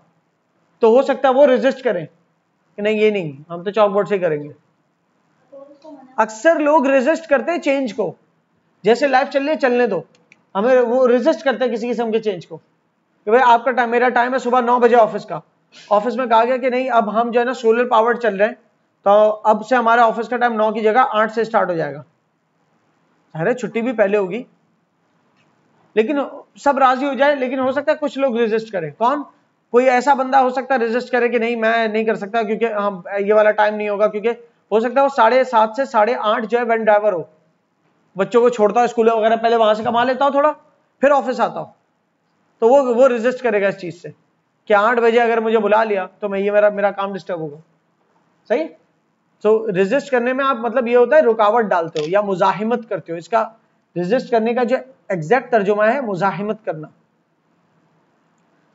A: तो हो सकता है वो रेजिस्ट करें कि नहीं ये नहीं, हम तो चॉक बोर्ड से करेंगे। अक्सर लोग रेजिस्ट करते हैं चेंज को, जैसे लाइफ चल रही है चलने दो, हमें वो रेजिस्ट करते हैं किसी किस्म के चेंज को कि भाई आपका टाइम, मेरा टाइम है सुबह 9 बजे ऑफिस का, ऑफिस में कहा गया कि नहीं अब हम जो है ना सोलर पावर्ड चल रहे हैं, तो अब से हमारा ऑफिस का टाइम 9 की जगह 8 से स्टार्ट हो जाएगा। अरे छुट्टी भी पहले होगी, लेकिन सब राजी हो जाए, लेकिन हो सकता है कुछ लोग रेजिस्ट करें। कौन? कोई ऐसा बंदा हो सकता है रेजिस्ट करे कि नहीं मैं नहीं कर सकता क्योंकि हम ये वाला टाइम नहीं होगा, क्योंकि हो सकता है वो 7:30 से 8:30 जो है वैन ड्राइवर हो, बच्चों को छोड़ता हो स्कूल वगैरह, पहले वहां से कमा लेता हो थोड़ा, फिर ऑफिस आता हो, तो वो रेजिस्ट करेगा इस चीज से कि 8 बजे अगर मुझे बुला लिया तो मैं ये मेरा काम डिस्टर्ब होगा। सही। तो रेजिस्ट करने में आप मतलब ये होता है रुकावट डालते हो या मुजाहिमत करते हो। इसका रेजिस्ट करने का जो एग्जैक्ट तर्जुमा है मुजाहिमत करना।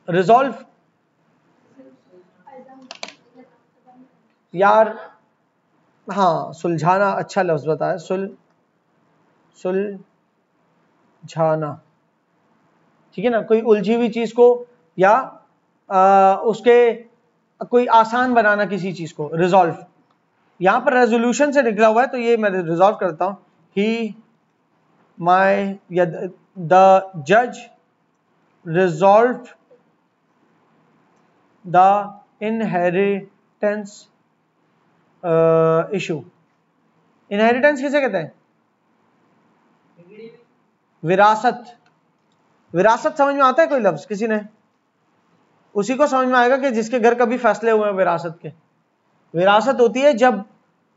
A: रिजॉल्व, यार हाँ सुलझाना अच्छा लफ्ज बताया, सुलझाना, ठीक है ना, कोई उलझी हुई चीज को या उसके कोई आसान बनाना किसी चीज को, रिजॉल्व। यहां पर रेजोल्यूशन से निकला हुआ है तो ये मैं रिजॉल्व करता हूं, ही माय या द जज resolve the inheritance issue. Inheritance किसे कहते हैं? विरासत। विरासत समझ में आता है कोई लफ्ज किसी ने? उसी को समझ में आएगा कि जिसके घर कभी फैसले हुए हैं विरासत के। विरासत होती है जब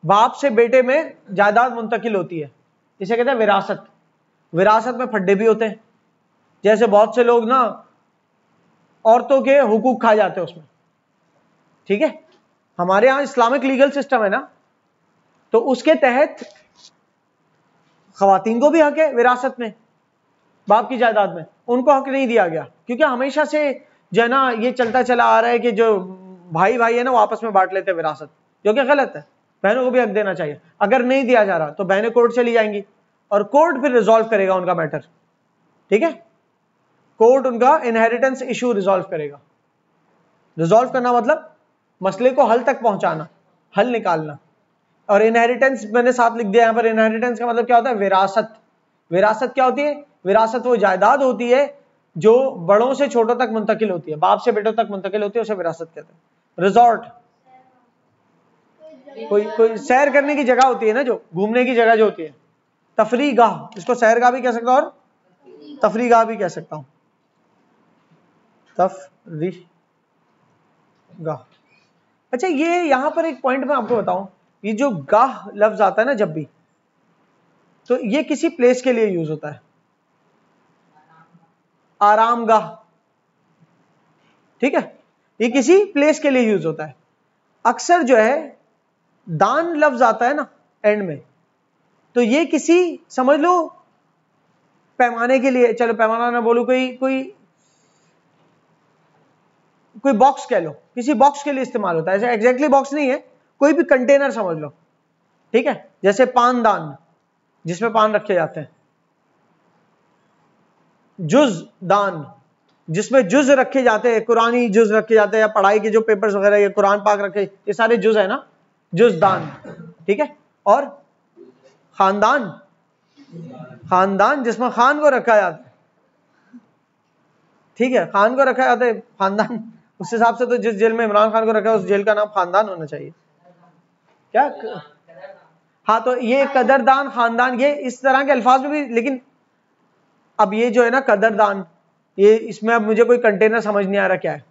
A: बाप से बेटे में जायदाद मुंतकिल होती है, इसे कहते हैं विरासत। विरासत में फड्डे भी होते हैं, जैसे बहुत से लोग ना औरतों के हुकूक खा जाते हैं उसमें, ठीक है। हमारे यहाँ इस्लामिक लीगल सिस्टम है ना, तो उसके तहत खवातीन को भी हक है विरासत में, बाप की जायदाद में, उनको हक नहीं दिया गया, क्योंकि हमेशा से जो है ना ये चलता चला आ रहा है कि जो भाई भाई है ना वो आपस में बांट लेते हैं विरासत, जो कि गलत है। बहनों को भी हक देना चाहिए। अगर नहीं दिया जा रहा तो बहनें कोर्ट चली जाएंगी और कोर्ट फिर रिजॉल्व करेगा उनका मैटर, ठीक है। कोर्ट उनका इनहेरिटेंस इशू रिजॉल्व करेगा। रिजॉल्व करना मतलब मसले को हल तक पहुंचाना, हल निकालना। और इनहेरिटेंस मैंने साथ लिख दिया यहाँ पर। इनहेरिटेंस का मतलब क्या होता है? विरासत। विरासत क्या होती है? विरासत वो जायदाद होती है जो बड़ों से छोटों तक मुंतकिल होती है, बाप से बेटों तक मुंतकिल होती है, उसे विरासत कहते हैं। रिजॉर्ट कोई सैर करने की जगह होती है ना, जो घूमने की जगह जो होती है। तफरीगाह, इसको सैरगाह भी कह सकता हूं और तफरीगाह भी कह सकता हूं। तफरीगाह। अच्छा, ये यहां पर एक पॉइंट मैं आपको बताऊं, ये जो गाह लफ्ज आता है ना जब भी, तो ये किसी प्लेस के लिए यूज होता है। आरामगाह, ठीक है, ये किसी प्लेस के लिए यूज होता है। अक्सर जो है दान लफ्ज आता है ना एंड में, तो ये किसी, समझ लो पैमाने के लिए, चलो पैमाना ना बोलूं, कोई बॉक्स कह लो, किसी बॉक्स के लिए इस्तेमाल होता है। ऐसे एग्जैक्टली बॉक्स नहीं है, कोई भी कंटेनर समझ लो, ठीक है। जैसे पानदान जिसमें पान रखे जाते हैं, जुज दान जिसमें जुज रखे जाते हैं, कुरानी जुज रखे जाते हैं, या पढ़ाई के जो पेपर्स वगैरह, ये कुरान पाक रखे, ये सारे जुज है ना, जुज दान, ठीक है। और खानदान, खानदान जिसमें खान को रखा जाता है, ठीक है, खान को रखा जाता है खानदान। उस हिसाब से तो जिस जेल में इमरान खान को रखा है उस जेल का नाम खानदान होना चाहिए क्या? हाँ, तो ये कदरदान, खानदान, ये इस तरह के अल्फाज में भी। लेकिन अब ये जो है ना कदरदान, ये इसमें अब मुझे कोई कंटेनर समझ नहीं आ रहा क्या है।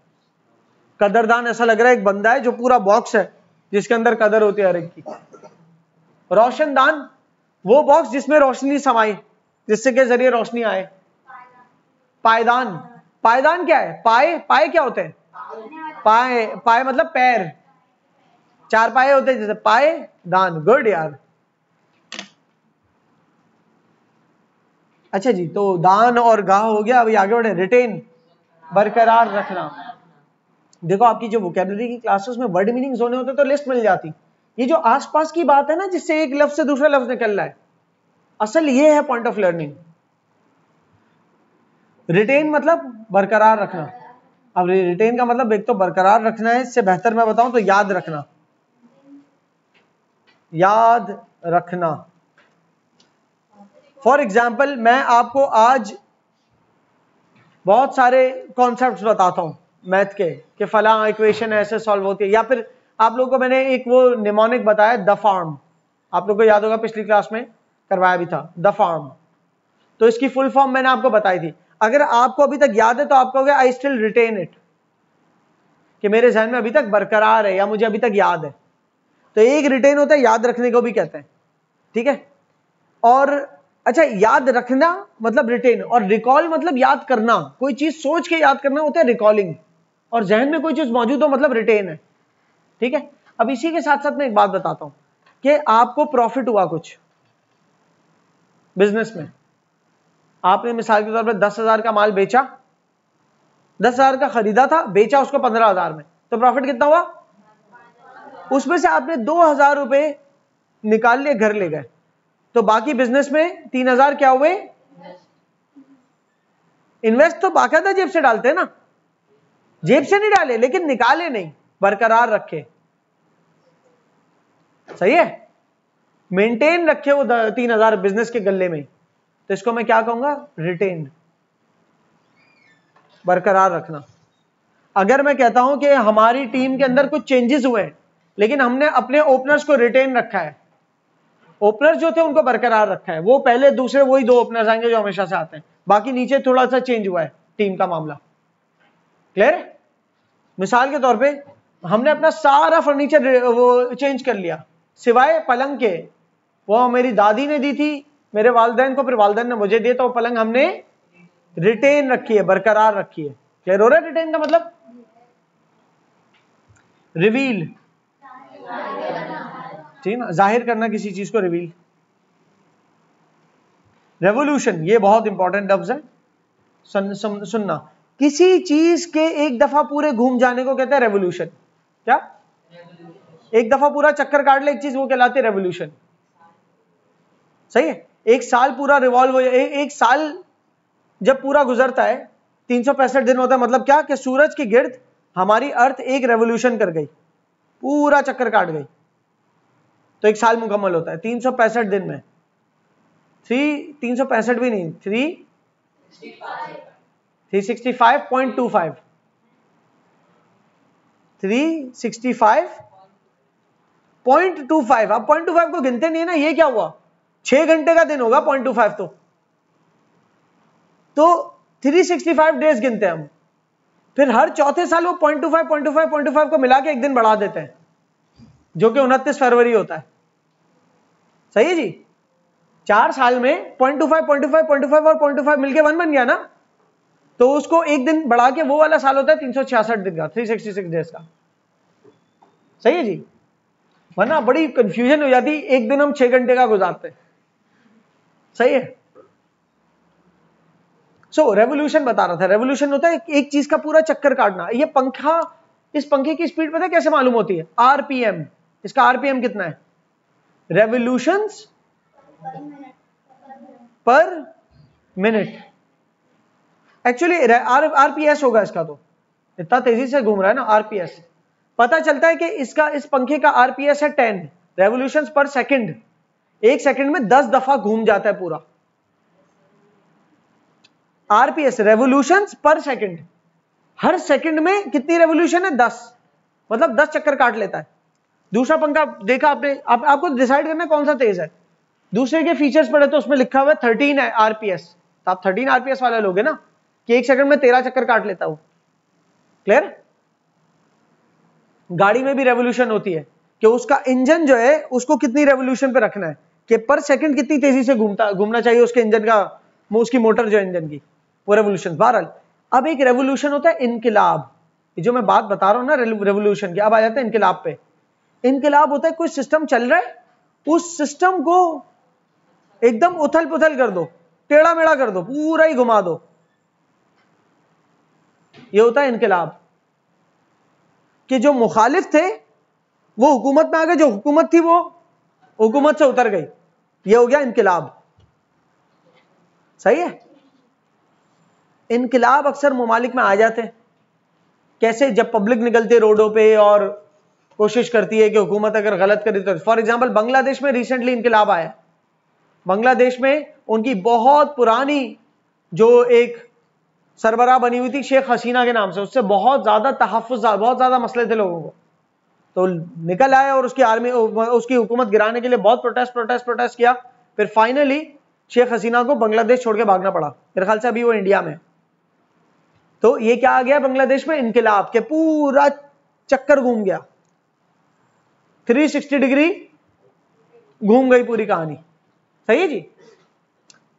A: कदरदान ऐसा लग रहा है एक बंदा है जो पूरा बॉक्स है जिसके अंदर कदर होती है हर एक की। रोशनदान, वो बॉक्स जिसमें रोशनी समाई, जिससे के जरिए रोशनी आए। पायदान, पायदान क्या है? पाए, पाए क्या होते हैं? पाए, पाए मतलब पैर, चार पाए होते हैं जैसे, पाए दान। गुड यार। अच्छा जी, तो दान और गाह हो गया। अभी आगे बढ़े। रिटेन, बरकरार रखना। देखो आपकी जो वोकैबुलरी की क्लासेस में वर्ड मीनिंग्स होने होते तो लिस्ट मिल जाती। ये जो आसपास की बात है ना, जिससे एक लफ्ज से दूसरा लफ्ज निकल रहा है, असल ये है पॉइंट ऑफ लर्निंग। रिटेन मतलब बरकरार रखना। अब रिटेन का मतलब एक तो बरकरार रखना है, इससे बेहतर मैं बताऊं तो याद रखना। याद रखना। फॉर एग्जाम्पल, मैं आपको आज बहुत सारे कॉन्सेप्ट्स बताता हूं मैथ के, कि फला इक्वेशन ऐसे सॉल्व होती है। या फिर आप लोगों को मैंने एक वो निमोनिक बताया, द फार्म, आप लोगों को याद होगा पिछली क्लास में करवाया भी था, द फार्म। तो इसकी फुल फॉर्म मैंने आपको बताई थी। अगर आपको अभी तक याद है तो आप कहोगे आई स्टिल रिटेन इट, कि मेरे जहन में अभी तक बरकरार है या मुझे अभी तक याद है। तो एक रिटेन होता है, याद रखने को भी कहते हैं, ठीक है। और अच्छा, याद रखना मतलब रिटेन, और रिकॉल मतलब याद करना, कोई चीज सोच के याद करना होता है रिकॉलिंग, और जहन में कोई चीज मौजूद हो मतलब रिटेन है, ठीक है। अब इसी के साथ साथ मैं एक बात बताता हूं कि आपको प्रॉफिट हुआ कुछ बिजनेस में, आपने मिसाल के तौर पर 10,000 का माल बेचा, 10,000 का खरीदा था, बेचा उसको 15,000 में, तो प्रॉफिट कितना हुआ? उसमें से आपने 2,000 रुपए निकाल लिए, घर ले गए, तो बाकी बिजनेस में 3,000 क्या हुए? इन्वेस्ट तो बाकायदा जेब से डालते हैं ना, जेब से नहीं डाले लेकिन निकाले नहीं, बरकरार रखे, सही है, मेंटेन रखे वो 3,000 बिजनेस के गल्ले में। तो इसको मैं क्या कहूंगा? रिटेन, बरकरार रखना। अगर मैं कहता हूं कि हमारी टीम के अंदर कुछ चेंजेस हुए हैं लेकिन हमने अपने ओपनर्स को रिटेन रखा है, ओपनर जो थे उनको बरकरार रखा है, वो पहले दूसरे वही 2 ओपनर्स आएंगे जो हमेशा से आते हैं, बाकी नीचे थोड़ा सा चेंज हुआ है टीम का मामला, क्लियर है? मिसाल के तौर पे हमने अपना सारा फर्नीचर वो चेंज कर लिया सिवाय पलंग के, वो मेरी दादी ने दी थी मेरे वालिदैन को, फिर वालिदैन ने मुझे दिया, तो वो पलंग हमने रिटेन रखी है, बरकरार रखी है, क्लियर हो रहा है रिटेन का मतलब? रिवील, ठीक है ना, जाहिर करना किसी चीज को, रिवील। रेवोल्यूशन, ये बहुत इंपॉर्टेंट लफ्ज है, सुनना। किसी चीज के एक दफा पूरे घूम जाने को कहते हैं रेवोल्यूशन। क्या? एक दफा पूरा चक्कर काट ले एक चीज, वो कहलाती है रेवोल्यूशन। सही है? एक साल पूरा रिवॉल्व हो जाए, एक साल जब पूरा गुजरता है 365 दिन होता है, मतलब क्या कि सूरज की गिर्द हमारी अर्थ एक रेवोल्यूशन कर गई, पूरा चक्कर काट गई, तो एक साल मुकम्मल होता है 365 दिन में। 365 भी नहीं, 365.25, 365.25। अब 0.25 को गिनते नहीं है ना, ये क्या हुआ? 6 घंटे का दिन होगा 0.25 तो 365 डेज गिनते हैं हम। फिर हर चौथे साल वो 0.25 को मिला के एक दिन बढ़ा देते हैं, जो कि 29 फरवरी होता है। सही है जी? 4 साल में 0.25 और 0.25 मिलके 1 बन गया ना, तो उसको एक दिन बढ़ा के वो वाला साल होता है 366 दिन का, 366 डेज का। सही है जी? वरना बड़ी कंफ्यूजन हो जाती, एक दिन हम 6 घंटे का गुजारते। सही है? सो रेवोल्यूशन बता रहा था, रेवोल्यूशन होता है एक चीज का पूरा चक्कर काटना। ये पंखा, इस पंखे की स्पीड पता है कैसे मालूम होती है? आरपीएम। इसका आरपीएम कितना है? रेवोल्यूशंस पर मिनट। एक्चुअली आरपीएस होगा इसका, तो इतना तेजी से घूम रहा है ना, आरपीएस। पता चलता है कि इसका, इस पंखे का आरपीएस है 10 रेवोल्यूशंस पर सेकंड। एक सेकंड में 10 दफा घूम जाता है पूरा। आरपीएस, रेवोल्यूशंस पर सेकंड। हर सेकंड में कितनी रेवोल्यूशन है? 10, मतलब 10 चक्कर काट लेता है। दूसरा पंखा देखा आपने, आपको डिसाइड करना है कौन सा तेज है। दूसरे के फीचर्स पढ़े तो उसमें लिखा हुआ है 13 है आरपीएस, तो आप 13 आरपीएस वाले लोगे ना, कि एक सेकंड में 13 चक्कर काट लेता हूं। क्लियर? गाड़ी में भी रेवोल्यूशन होती है कि उसका इंजन जो है उसको कितनी रेवोल्यूशन पे रखना है, कि पर सेकंड कितनी तेजी से घूमना चाहिए उसके इंजन का, उसकी मोटर जो इंजन की, वो रेवोल्यूशन। बहरहाल, अब एक रेवोल्यूशन होता है इनकलाब। ये जो मैं बात बता रहा हूं ना रेवोल्यूशन की, अब आ जाता है इनकलाब पे। इनकलाब होता है कोई सिस्टम चल रहा है, उस सिस्टम को एकदम उथल पुथल कर दो, टेढ़ा मेढ़ा कर दो, पूरा ही घुमा दो, ये होता है इनकलाब। कि जो मुखालिफ थे वो हुकूमत में आ गए, जो हुकूमत थी वो हुकूमत से उतर गई, ये हो गया इनकलाब। सही है? इनकलाब अक्सर ममालिक में आ जाते हैं। कैसे? जब पब्लिक निकलती है रोडों पे और कोशिश करती है कि हुकूमत अगर गलत करी तो। फॉर एग्जांपल बांग्लादेश में रिसेंटली इनकलाब आया। बांग्लादेश में उनकी बहुत पुरानी जो एक सरबराह बनी हुई थी शेख हसीना के नाम से, उससे बहुत ज्यादा तहफ्फुज़, बहुत ज्यादा मसले थे लोगों को, तो निकल आए और उसकी आर्मी, उसकी हुकूमत गिराने के लिए बहुत प्रोटेस्ट किया। फिर फाइनली शेख हसीना को बांग्लादेश छोड़ के भागना पड़ा। मेरे ख्याल से अभी वो इंडिया में। तो ये क्या आ गया बांग्लादेश में? इनकलाब के पूरा चक्कर घूम गया, 360 डिग्री घूम गई पूरी कहानी। सही है जी?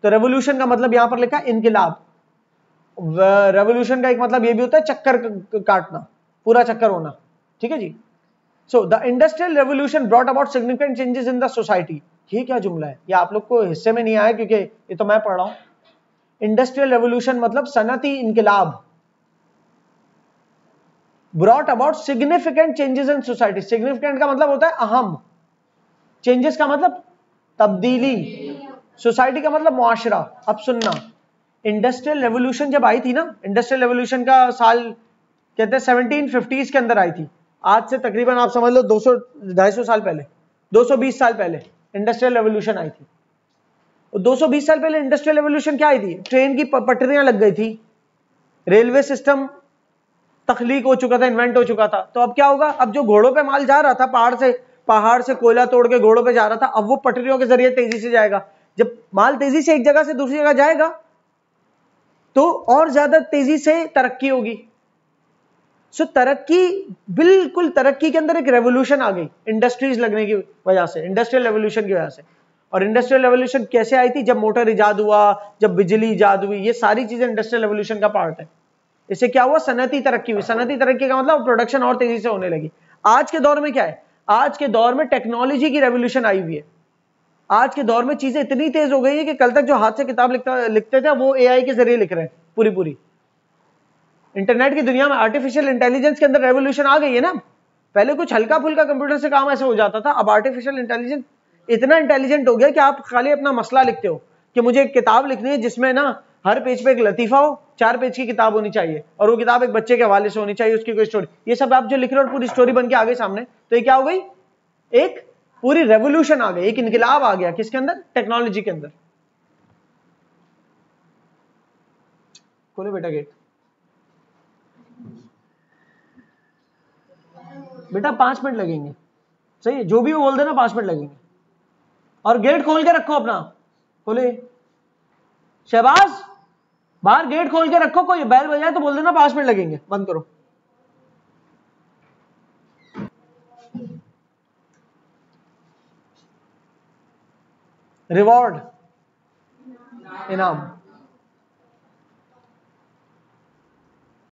A: तो रेवोल्यूशन का मतलब यहां पर लिखा इनकलाब। रेवोल्यूशन का एक मतलब ये भी होता है चक्कर काटना, पूरा चक्कर होना। ठीक है जी? So the industrial revolution brought about significant changes in the society. ये क्या जुमला है? ये आप लोग को हिस्से में नहीं आया क्योंकि ये तो मैं पढ़ रहा हूं। इंडस्ट्रियल रेवोल्यूशन मतलब सनती इनकलाब। Brought about significant changes in society. Significant का मतलब होता है अहम, चेंजेस का मतलब तब्दीली, सोसाइटी का मतलब मुआशरा। अब सुनना, इंडस्ट्रियल रेवोल्यूशन जब आई थी ना, इंडस्ट्रियल रेवोल्यूशन का साल कहते हैं 1750s के अंदर आई थी। आज से तकरीबन आप समझ लो 200-250 साल पहले, 220 साल पहले इंडस्ट्रियल रेवोल्यूशन आई थी। 220 साल पहले इंडस्ट्रियल रेवोल्यूशन क्या आई थी? ट्रेन की पटरियां लग गई थी, रेलवे सिस्टम तख्लीक हो चुका था, इन्वेंट हो चुका था। तो अब क्या होगा? अब जो घोड़ों पे माल जा रहा था, पहाड़ से कोयला तोड़ के घोड़ों पे जा रहा था, अब वो पटरियों के जरिए तेजी से जाएगा। जब माल तेजी से एक जगह से दूसरी जगह जाएगा तो और ज्यादा तेजी से तरक्की होगी। सो तरक्की, बिल्कुल तरक्की के अंदर एक रेवोल्यूशन आ गई इंडस्ट्रीज लगने की वजह से, इंडस्ट्रियल रेवोल्यूशन की वजह से। और इंडस्ट्रियल रेवोल्यूशन कैसे आई थी? जब मोटर इजाद हुआ, जब बिजली इजाद हुई, ये सारी चीजें इंडस्ट्रियल रेवोल्यूशन का पार्ट है। इससे क्या हुआ, सनती तरक्की हुई। सनती तरक्की का मतलब प्रोडक्शन और तेजी से होने लगी। आज के दौर में क्या है, आज के दौर में टेक्नोलॉजी की रेवोल्यूशन आई हुई है। आज के दौर में चीजें इतनी तेज हो गई है कि कल तक जो हाथ से किताब लिखते थे वो एआई के जरिए लिख रहे हैं पूरी। इंटरनेट की दुनिया में आर्टिफिशियल इंटेलिजेंस के अंदर रेवोल्यूशन आ गई है ना। पहले कुछ हल्का फुल्का कंप्यूटर से काम ऐसे हो जाता था, अब आर्टिफिशियल इंटेलिजेंस इतना इंटेलिजेंट हो गया कि आप खाली अपना मसला लिखते हो कि मुझे एक किताब लिखनी है जिसमें ना हर पेज पे एक लतीफा हो, 4 पेज की किताब होनी चाहिए, और वो किताब एक बच्चे के हवाले से होनी चाहिए, उसकी कोई स्टोरी, ये सब आप जो लिख रहे हो और पूरी स्टोरी बन के आ गई सामने, तो ये क्या हो गई, एक पूरी रेवोल्यूशन आ गई, एक इनकलाब आ गया किसके अंदर, टेक्नोलॉजी के अंदर। खोलो बेटा गेट। बेटा 5 मिनट लगेंगे, सही है, जो भी वो बोल देना 5 मिनट लगेंगे। और गेट खोल के रखो अपना, खोले शहबाज, बाहर गेट खोल के रखो, कोई बैल बजाए तो बोल देना 5 मिनट लगेंगे, बंद करो। रिवॉर्ड, इनाम।